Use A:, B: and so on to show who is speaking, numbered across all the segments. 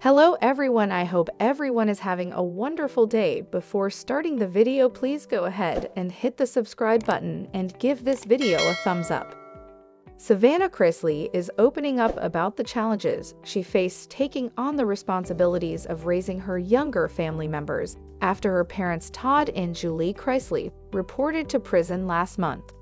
A: Hello everyone, I hope everyone is having a wonderful day. Before starting the video, please go ahead and hit the subscribe button and give this video a thumbs up. Savannah Chrisley is opening up about the challenges she faced taking on the responsibilities of raising her younger family members after her parents Todd and Julie Chrisley reported to prison last month.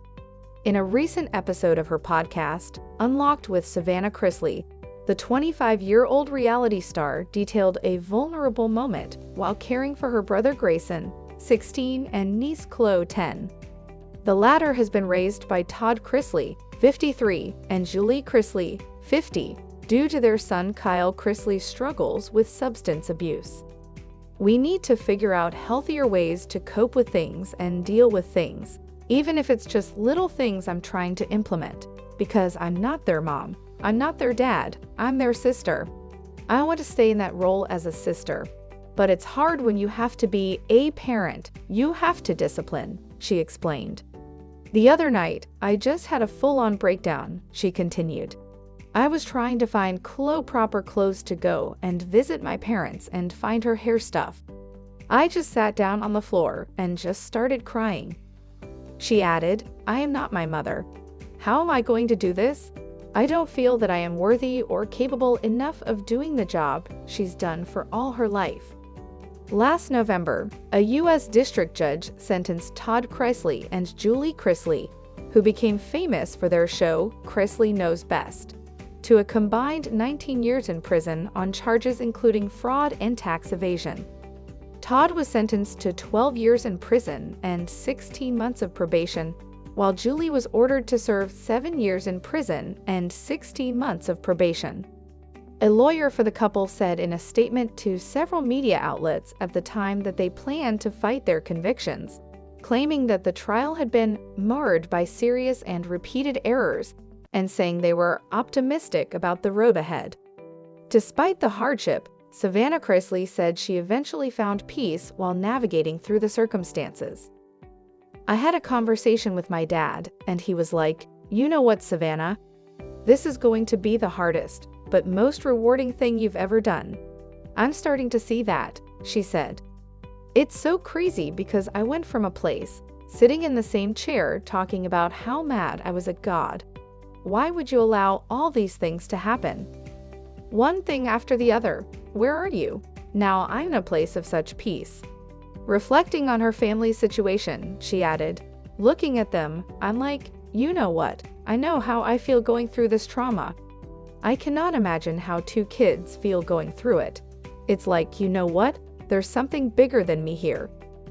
A: In a recent episode of her podcast, Unlocked with Savannah Chrisley, the 25-year-old reality star detailed a vulnerable moment while caring for her brother Grayson, 16, and niece Chloe, 10. The latter has been raised by Todd Chrisley, 53, and Julie Chrisley, 50, due to their son Kyle Chrisley's struggles with substance abuse. We need to figure out healthier ways to cope with things and deal with things, even if it's just little things I'm trying to implement, because I'm not their mom. I'm not their dad, I'm their sister. I want to stay in that role as a sister. But it's hard when you have to be a parent. You have to discipline, she explained. The other night, I just had a full-on breakdown, she continued. I was trying to find proper clothes to go and visit my parents and find her hair stuff. I just sat down on the floor and just started crying. She added, I am not my mother. How am I going to do this? I don't feel that I am worthy or capable enough of doing the job she's done for all her life. Last November, a U.S. district judge sentenced Todd Chrisley and Julie Chrisley, who became famous for their show Chrisley Knows Best, to a combined 19 years in prison on charges including fraud and tax evasion. Todd was sentenced to 12 years in prison and 16 months of probation, while Julie was ordered to serve 7 years in prison and 16 months of probation. A lawyer for the couple said in a statement to several media outlets at the time that they planned to fight their convictions, claiming that the trial had been marred by serious and repeated errors, and saying they were optimistic about the road ahead. Despite the hardship, Savannah Chrisley said she eventually found peace while navigating through the circumstances. I had a conversation with my dad, and he was like, you know what, Savannah? This is going to be the hardest, but most rewarding thing you've ever done. I'm starting to see that, she said. It's so crazy because I went from a place, sitting in the same chair talking about how mad I was at God. Why would you allow all these things to happen? One thing after the other. Where are you? Now I'm in a place of such peace. Reflecting on her family's situation, she added, looking at them, I'm like, you know what? I know how I feel going through this trauma. I cannot imagine how 2 kids feel going through it. It's like, you know what? There's something bigger than me here.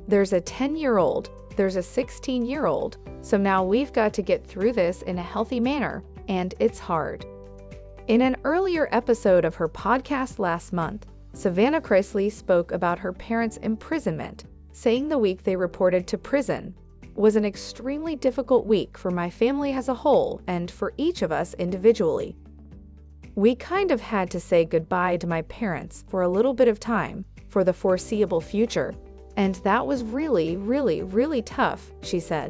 A: There's a 10-year-old, there's a 16-year-old, so now we've got to get through this in a healthy manner, and it's hard. In an earlier episode of her podcast last month, Savannah Chrisley spoke about her parents' imprisonment, saying the week they reported to prison was an extremely difficult week for my family as a whole and for each of us individually. We kind of had to say goodbye to my parents for a little bit of time for the foreseeable future, and that was really, really, really tough, she said.